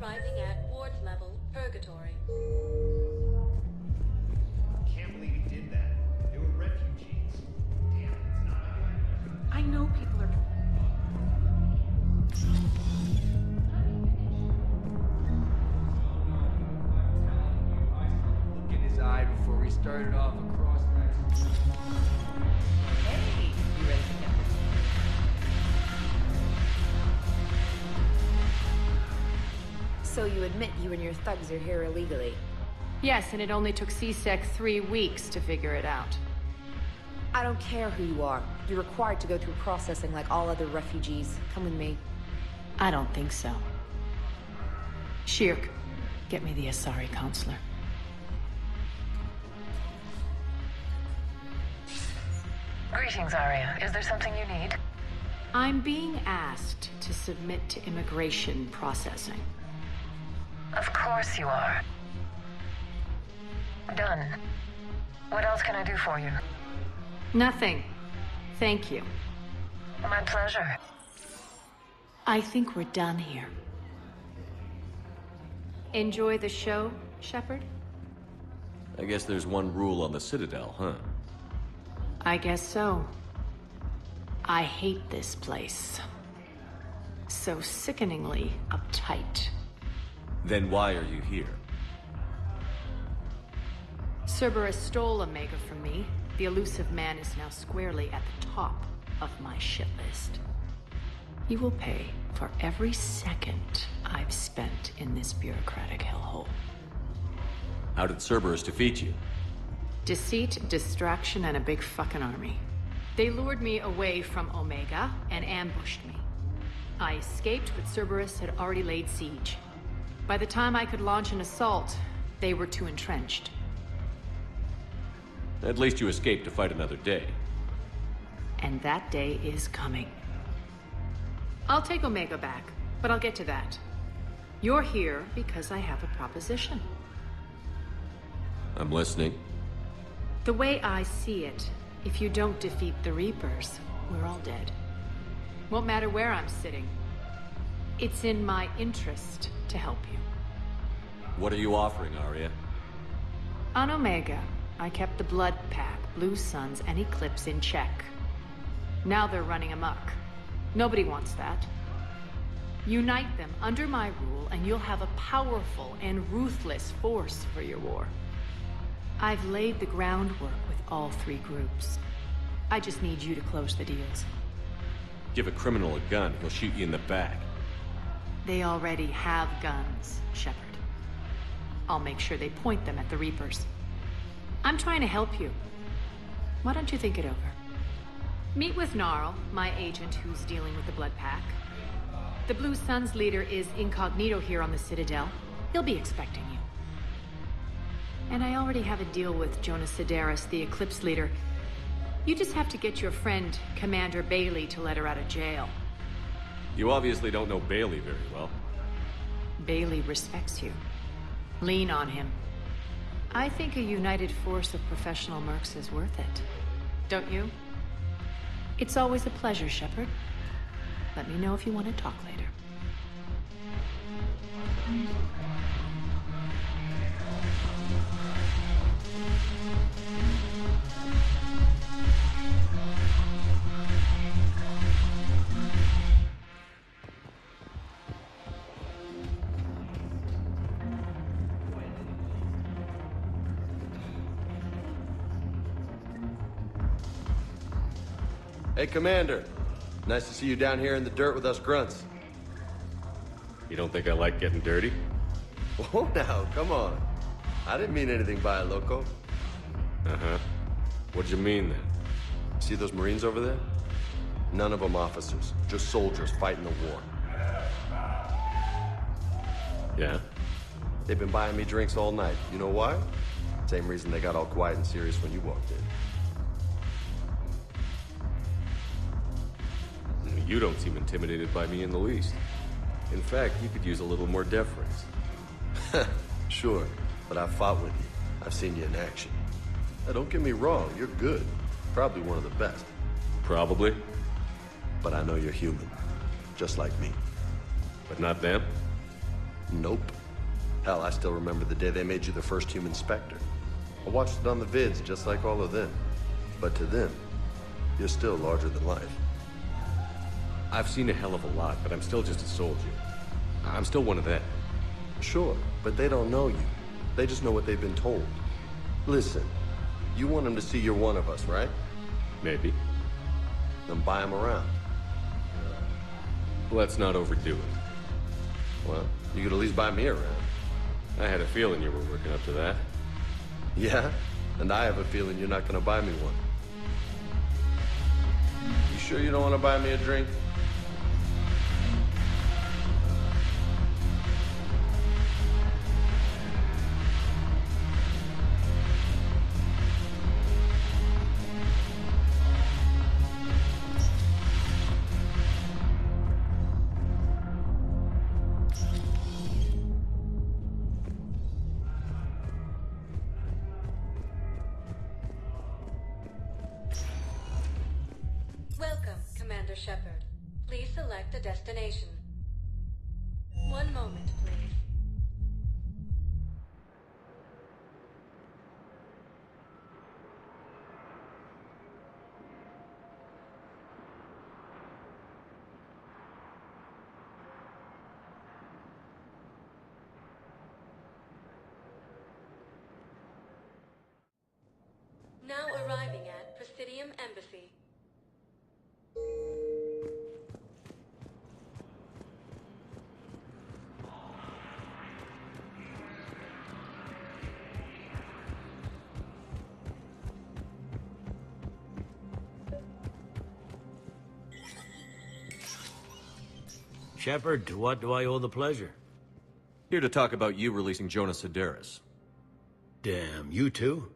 arriving at ward level purgatory. Can't believe he did that. They were refugees. Damn, it's not. I know people are... Look in his eye before he started off across. Hey, you ready to get this? So you admit you and your thugs are here illegally? Yes, and it only took CSEC 3 weeks to figure it out. I don't care who you are. You're required to go through processing like all other refugees. Come with me. I don't think so. Shirk, get me the Asari counselor. Greetings, Arya. Is there something you need? I'm being asked to submit to immigration processing. Of course you are. Done. What else can I do for you? Nothing. Thank you. My pleasure. I think we're done here. Enjoy the show, Shepard? I guess there's one rule on the Citadel, huh? I guess so. I hate this place. So sickeningly uptight. Then why are you here? Cerberus stole Omega from me. The elusive man is now squarely at the top of my shit list. He will pay for every second I've spent in this bureaucratic hellhole. How did Cerberus defeat you? Deceit, distraction, and a big fucking army. They lured me away from Omega and ambushed me. I escaped, but Cerberus had already laid siege. By the time I could launch an assault, they were too entrenched. At least you escaped to fight another day. And that day is coming. I'll take Omega back, but I'll get to that. You're here because I have a proposition. I'm listening. The way I see it, if you don't defeat the Reapers, we're all dead. Won't matter where I'm sitting. It's in my interest to help you. What are you offering, Arya? On Omega, I kept the Blood Pack, Blue Suns, and Eclipse in check. Now they're running amok. Nobody wants that. Unite them under my rule, and you'll have a powerful and ruthless force for your war. I've laid the groundwork with all 3 groups. I just need you to close the deals. Give a criminal a gun, he'll shoot you in the back. They already have guns, Shepard. I'll make sure they point them at the Reapers. I'm trying to help you. Why don't you think it over? Meet with Gnarl, my agent who's dealing with the Blood Pack. The Blue Suns leader is incognito here on the Citadel. He'll be expecting you. And I already have a deal with Jonas Sidaris, the Eclipse leader. You just have to get your friend, Commander Bailey, to let her out of jail. You obviously don't know Bailey very well. Bailey respects you. Lean on him. I think a united force of professional mercs is worth it. Don't you? It's always a pleasure, Shepard. Let me know if you want to talk later. Hey, Commander. Nice to see you down here in the dirt with us grunts. You don't think I like getting dirty? Oh, now, come on. I didn't mean anything by it, loco. Uh-huh. What'd you mean, then? See those Marines over there? None of them officers, just soldiers fighting the war. Yeah? They've been buying me drinks all night. You know why? Same reason they got all quiet and serious when you walked in. You don't seem intimidated by me in the least. In fact, you could use a little more deference. Sure, but I've fought with you. I've seen you in action. Now, don't get me wrong, you're good. Probably one of the best. Probably. But I know you're human. Just like me. But not them? Nope. Hell, I still remember the day they made you the first human Spectre. I watched it on the vids just like all of them. But to them, you're still larger than life. I've seen a hell of a lot, but I'm still just a soldier. I'm still one of them. Sure, but they don't know you. They just know what they've been told. Listen, you want them to see you're one of us, right? Maybe. Then buy them around. Let's not overdo it. Well, you could at least buy me around. I had a feeling you were working up to that. Yeah? And I have a feeling you're not gonna buy me one. You sure you don't want to buy me a drink? Welcome, Commander Shepard. Please select a destination. One moment, please. Now arriving at Presidium Embassy. Shepard, to what do I owe the pleasure? Here to talk about you releasing Jonas Sedaris. Damn, you too?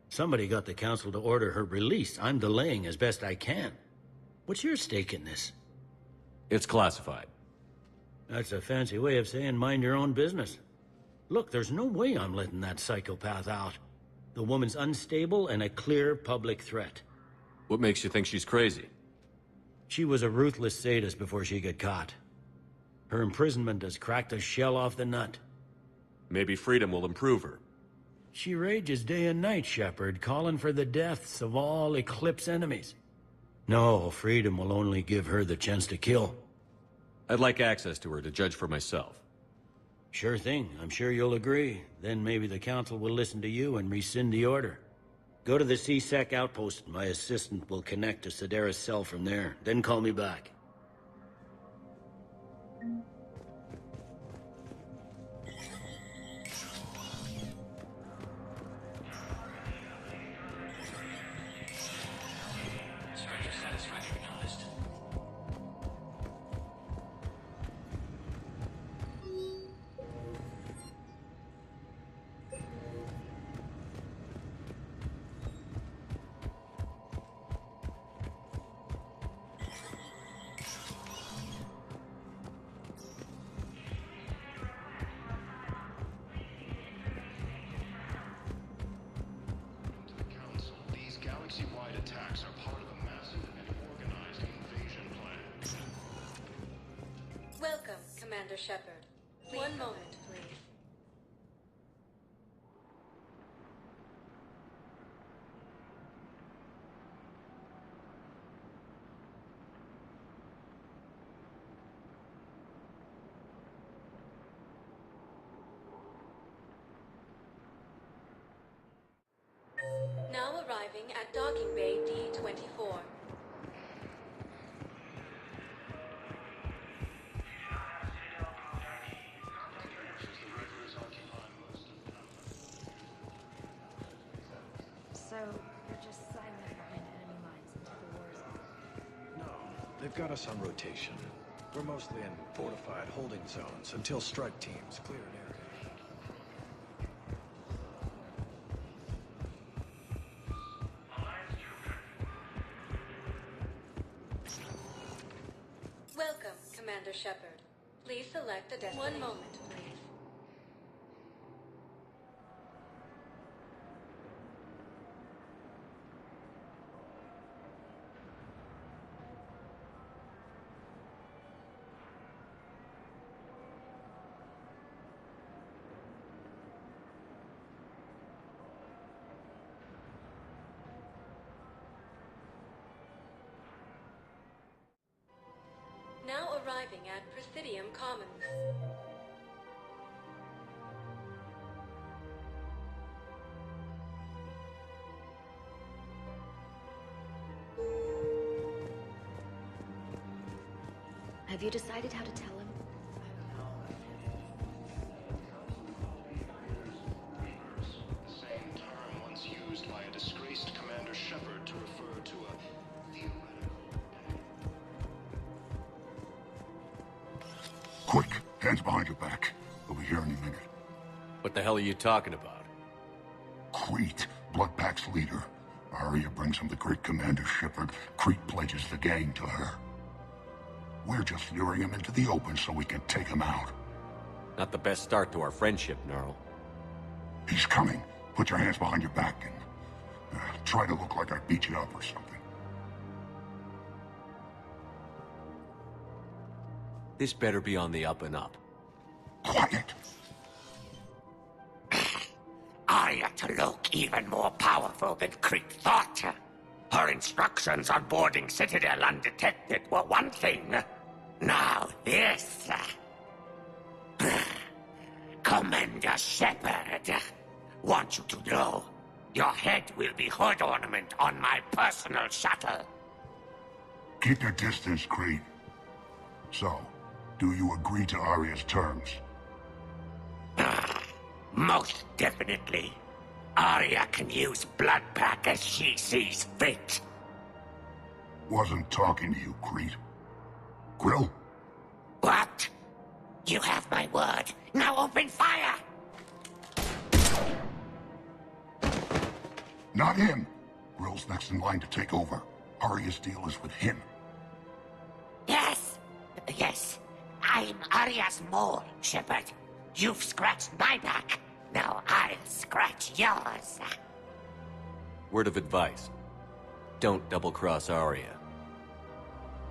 Somebody got the council to order her release. I'm delaying as best I can. What's your stake in this? It's classified. That's a fancy way of saying mind your own business. Look, there's no way I'm letting that psychopath out. The woman's unstable and a clear public threat. What makes you think she's crazy? She was a ruthless sadist before she got caught. Her imprisonment has cracked the shell off the nut. Maybe freedom will improve her. She rages day and night, Shepard, calling for the deaths of all Eclipse enemies. No, freedom will only give her the chance to kill. I'd like access to her to judge for myself. Sure thing. I'm sure you'll agree. Then maybe the council will listen to you and rescind the order. Go to the C-Sec outpost. My assistant will connect to Sedaris' cell from there. Then call me back. Council, these galaxy-wide attacks are part of a massive and organized invasion plan. Welcome, Commander Shepard. One moment, please. Now arriving at Docking Bay D-24. So, you're just silent behind enemy lines until the war's over. No, they've got us on rotation. We're mostly in fortified holding zones until strike teams clear an area. Welcome, Commander Shepard. Please select a destination. One moment, please. arriving at Presidium Commons. Have you decided how to tell him? The same term once used by a disgraced Commander Shepard to refer to a theoretical... Quick, hands behind your back. We'll be here any minute. What the hell are you talking about? Crete, Bloodpack's leader. Arya brings him the great Commander Shepard. Crete pledges the gang to her. We're just luring him into the open so we can take him out. Not the best start to our friendship, Gnarl. He's coming. Put your hands behind your back and try to look like I beat you up or something. This better be on the up and up. Quiet. Arya to look even more powerful than Crete thought. Her instructions on boarding Citadel undetected were one thing. Now this. Commander Shepard, want you to know, your head will be hood ornament on my personal shuttle. Keep your distance, Crete. So, do you agree to Arya's terms? Most definitely. Arya can use Bloodpack as she sees fit. Wasn't talking to you, Crete. Quill? What? You have my word. Now open fire! Not him. Grill's next in line to take over. Arya's deal is with him. Yes. Yes. I'm Arya's mole, Shepard. You've scratched my back. Now I'll scratch yours. Word of advice. Don't double-cross Arya.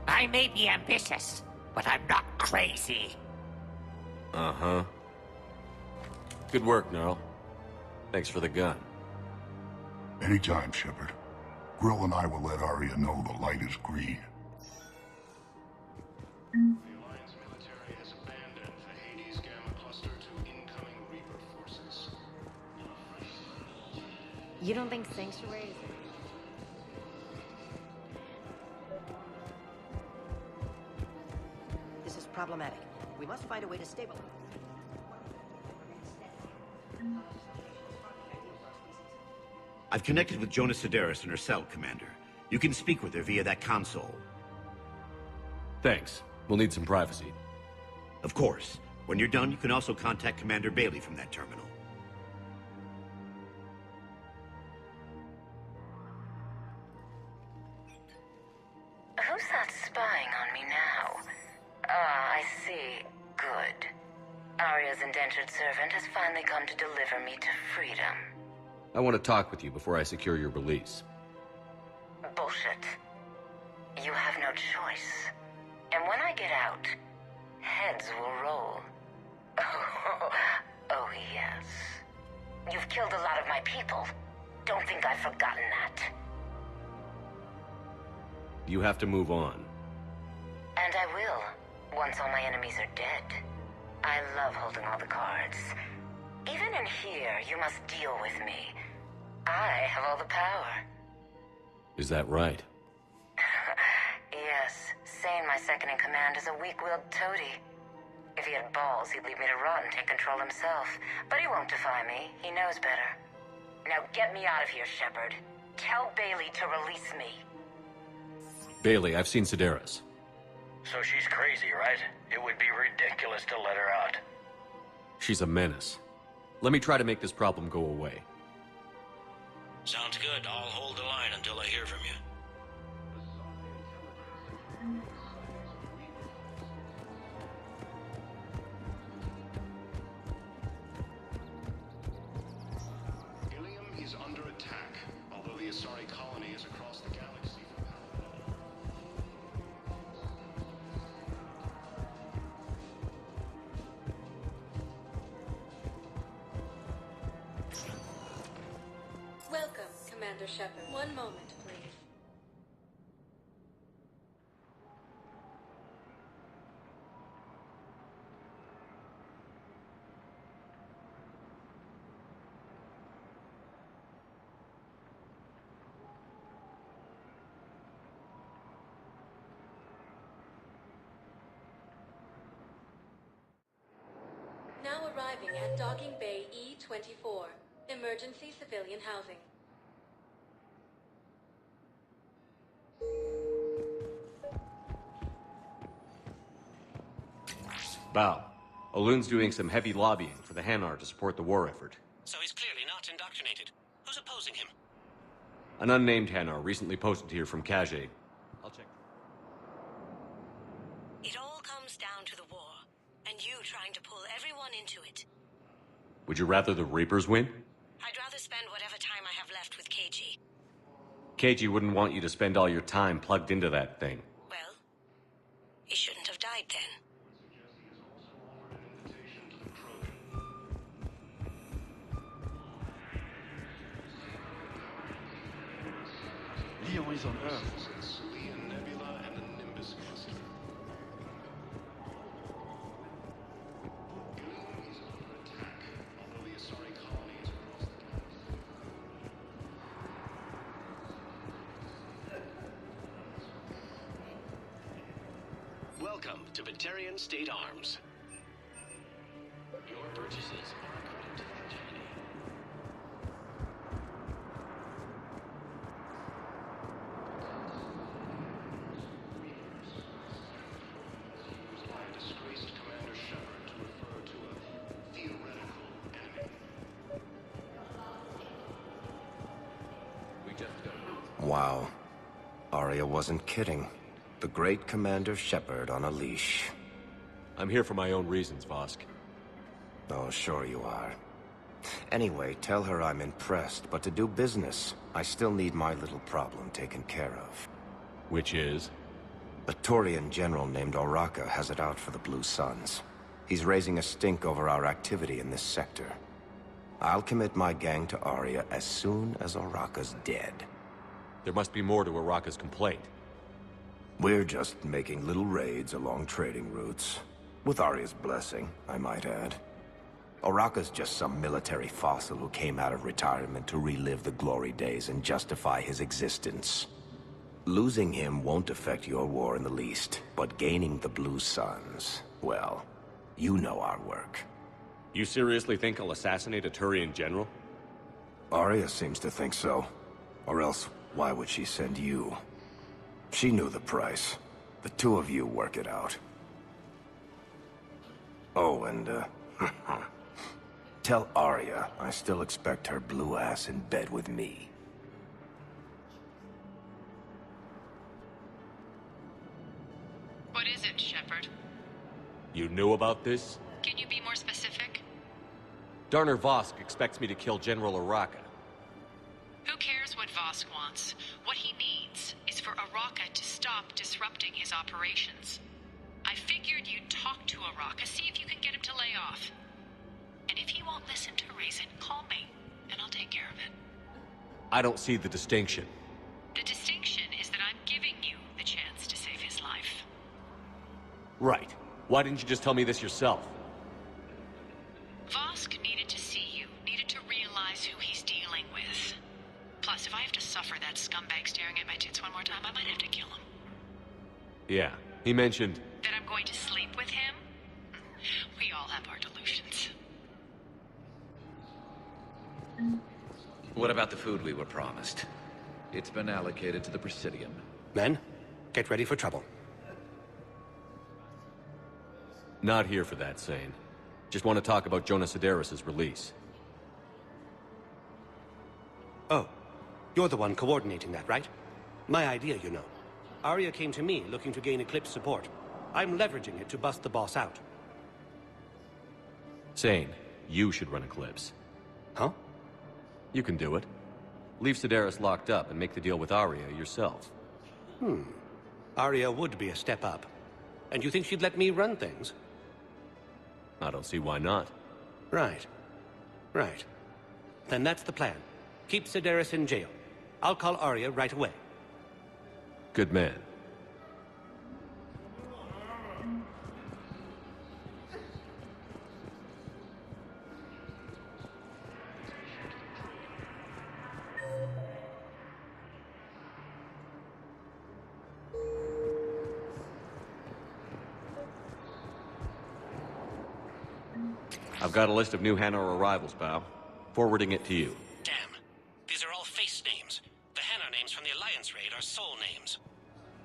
I may be ambitious, but I'm not crazy. Uh-huh. Good work, Gnarl. Thanks for the gun. Anytime, Shepard. Grill and I will let Arya know the light is green. The Alliance military has abandoned the Hades Gamma Cluster to incoming Reaper forces. You don't think Sanctuary is... This is problematic. We must find a way to stabilize. I've connected with Jonas Sedaris and her cell, Commander. You can speak with her via that console. Thanks. We'll need some privacy. Of course. When you're done, you can also contact Commander Bailey from that terminal. Who's that spying on me now? Ah, I see. Good. Arya's indentured servant has finally come to deliver me to freedom. I want to talk with you before I secure your release. Bullshit. You have no choice. And when I get out, heads will roll. Oh, yes. You've killed a lot of my people. Don't think I've forgotten that. You have to move on. And I will, once all my enemies are dead. I love holding all the cards. Even in here, you must deal with me. I have all the power. Is that right? Yes, Sane, my second-in-command, is a weak-willed toady. If he had balls, he'd leave me to rot and take control himself. But he won't defy me. He knows better. Now get me out of here, Shepard. Tell Bailey to release me. Bailey, I've seen Sedaris. So she's crazy, right? It would be ridiculous to let her out. She's a menace. Let me try to make this problem go away. Sounds good. I'll hold the line until I hear from you. Ilium is under attack, although the Asari colony is across the galaxy from Paladin. Welcome, Commander Shepard. One moment, please. arriving at Docking Bay E-24, emergency civilian housing. Bao, Olun's doing some heavy lobbying for the Hanar to support the war effort. So he's clearly not indoctrinated. Who's opposing him? An unnamed Hanar recently posted here from Khajiit. I'll check. It all comes down to the war, and you trying to pull everyone into it. Would you rather the Reapers win? I'd rather spend whatever time I have left with KG. KG wouldn't want you to spend all your time plugged into that thing. Well, he shouldn't have died then. Leon is on Earth. Leon Nebula and the Nimbus cluster. Leon is under attack, although the Asari colony is across the galaxy. Welcome to Batarian State Arms. Your purchases are a credit to the fraternity. Used by a disgraced Commander Shepard to refer to a theoretical enemy. We just got... Wow. Arya wasn't kidding. The great Commander Shepard on a leash. I'm here for my own reasons, Vosk. Oh, sure you are. Anyway, tell her I'm impressed, but to do business, I still need my little problem taken care of. Which is? A Turian general named Oraka has it out for the Blue Suns. He's raising a stink over our activity in this sector. I'll commit my gang to Arya as soon as Oraka's dead. There must be more to Oraka's complaint. We're just making little raids along trading routes. With Arya's blessing, I might add. Oraka's just some military fossil who came out of retirement to relive the glory days and justify his existence. Losing him won't affect your war in the least, but gaining the Blue Suns, well, you know our work. You seriously think I'll assassinate a Turian general? Arya seems to think so. Or else, why would she send you? She knew the price. The two of you work it out. Oh, and, tell Arya I still expect her blue ass in bed with me. What is it, Shepard? You knew about this? Can you be more specific? Darner Vosk expects me to kill General Oraka. Who cares what Vosk wants? What he needs is for Oraka to stop disrupting his operations. I figured you'd talk to Oraka, see if you can get him to lay off. And if he won't listen to reason, call me, and I'll take care of it. I don't see the distinction. The distinction is that I'm giving you the chance to save his life. Right. Why didn't you just tell me this yourself? Vosk needed to see you, needed to realize who he's dealing with. Plus, if I have to suffer that scumbag staring at my tits one more time, I might have to kill him. Yeah, he mentioned... That I'm going to sleep with him? We all have our delusions. What about the food we were promised? It's been allocated to the Presidium. Men, get ready for trouble. Not here for that, Sane. Just want to talk about Jonas Sedaris' release. Oh, you're the one coordinating that, right? My idea, you know. Arya came to me looking to gain Eclipse support. I'm leveraging it to bust the boss out. Sane, you should run Eclipse. Huh? You can do it. Leave Sedaris locked up and make the deal with Arya yourself. Arya would be a step up. And you think she'd let me run things? I don't see why not. Right. Right. Then that's the plan. Keep Sedaris in jail. I'll call Arya right away. Good man. I've got a list of new Hanar arrivals, pal. Forwarding it to you. Damn. These are all face names. The Hanar names from the Alliance raid are soul names.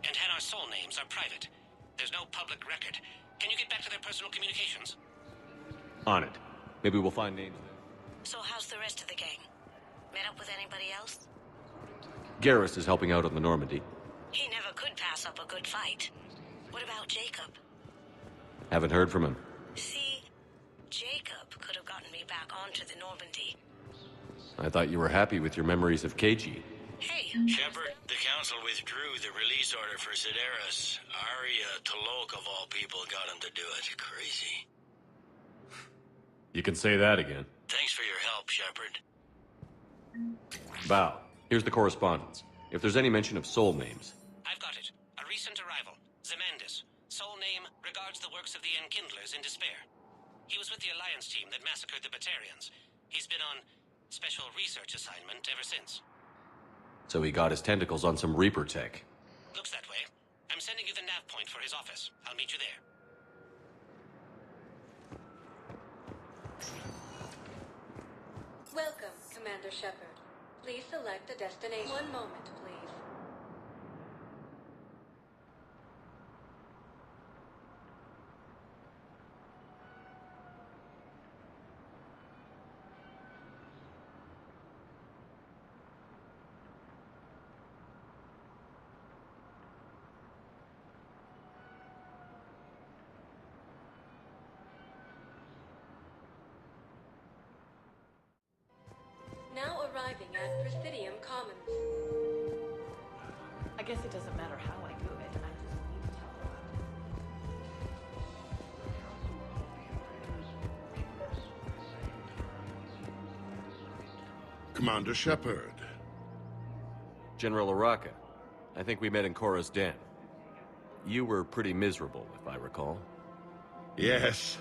And Hanar soul names are private. There's no public record. Can you get back to their personal communications? On it. Maybe we'll find names there. So how's the rest of the gang? Met up with anybody else? Garrus is helping out on the Normandy. He never could pass up a good fight. What about Jacob? Haven't heard from him. See, Jacob could have gotten me back onto the Normandy. I thought you were happy with your memories of KG. Hey, Shepard, the Council withdrew the release order for Sedaris. Arya T'Loak, of all people, got him to do it. Crazy. You can say that again. Thanks for your help, Shepard. Val, here's the correspondence. If there's any mention of soul names. I've got it. A recent arrival. Zemandis. Soul name regards the works of the Enkindlers in despair. He was with the Alliance team that massacred the Batarians. He's been on special research assignment ever since. So he got his tentacles on some Reaper tech. Looks that way. I'm sending you the nav point for his office. I'll meet you there. Welcome, Commander Shepard. Please select a destination. One moment, please. Now arriving at Presidium Commons. I guess it doesn't matter how I do it. I just need to tell them. Commander Shepard. General Araka. I think we met in Korra's den. You were pretty miserable, if I recall. Yes,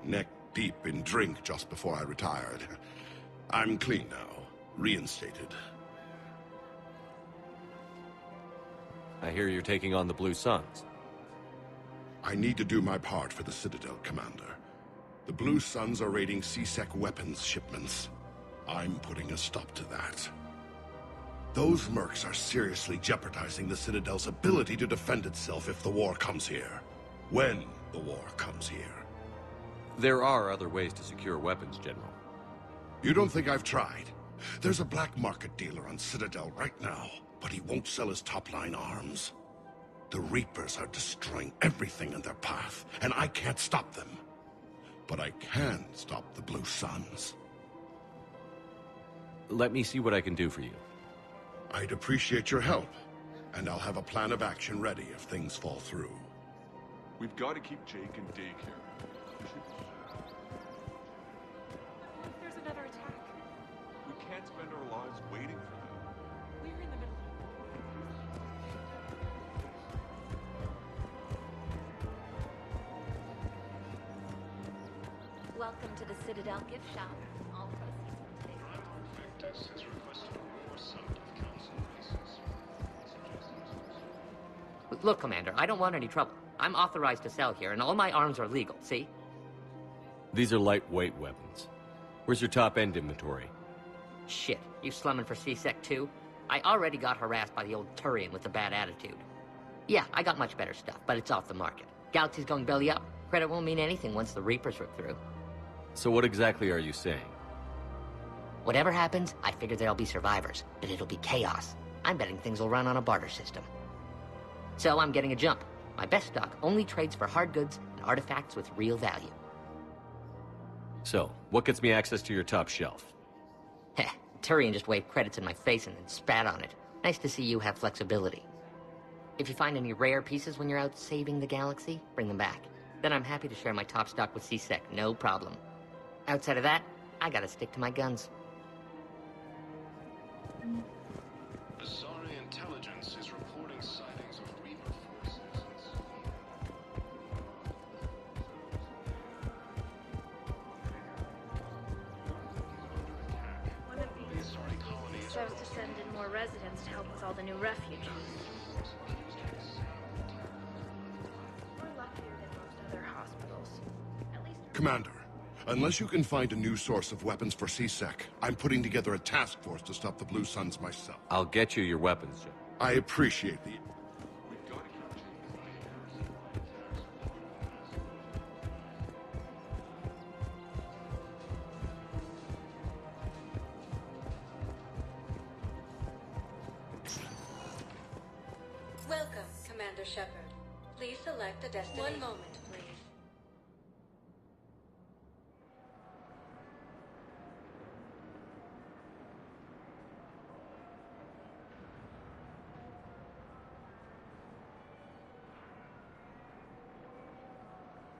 neck deep in drink just before I retired. I'm clean now. Reinstated. I hear you're taking on the Blue Suns. I need to do my part for the Citadel, Commander. The Blue Suns are raiding C-Sec weapons shipments. I'm putting a stop to that. Those mercs are seriously jeopardizing the Citadel's ability to defend itself if the war comes here. When the war comes here. There are other ways to secure weapons, General. You don't think I've tried? There's a black market dealer on Citadel right now, but he won't sell his top-line arms. The Reapers are destroying everything in their path, and I can't stop them. But I can stop the Blue Suns. Let me see what I can do for you. I'd appreciate your help, and I'll have a plan of action ready if things fall through. We've got to keep Jake in daycare. There's another attack. We can't spend our lives waiting for them. We're in the middle. Welcome to the Citadel gift shop. All proceeds from today's Victus has requested a war summit of council races. Look, Commander, I don't want any trouble. I'm authorized to sell here, and all my arms are legal, see? These are lightweight weapons. Where's your top-end inventory? Shit, you slumming for C-Sec too? I already got harassed by the old Turian with the bad attitude. Yeah, I got much better stuff, but it's off the market. Galaxy's going belly up. Credit won't mean anything once the Reapers rip through. So what exactly are you saying? Whatever happens, I figure there'll be survivors, but it'll be chaos. I'm betting things will run on a barter system. So I'm getting a jump. My best stock only trades for hard goods and artifacts with real value. So, what gets me access to your top shelf? Heh, Turian just waved credits in my face and then spat on it. Nice to see you have flexibility. If you find any rare pieces when you're out saving the galaxy, bring them back. Then I'm happy to share my top stock with C-Sec, no problem. Outside of that, I gotta stick to my guns. Azari intelligence is reporting sightings of Reaper forces. One of these serves to send in more residents to help with all the new refugees. We're luckier than most other hospitals. At least Commander, Unless you can find a new source of weapons for CSEC, I'm putting together a task force to stop the Blue Suns myself. I'll get you your weapons, Shepard. I appreciate the... Welcome, Commander Shepard. Please select a destination. 1 moment, please.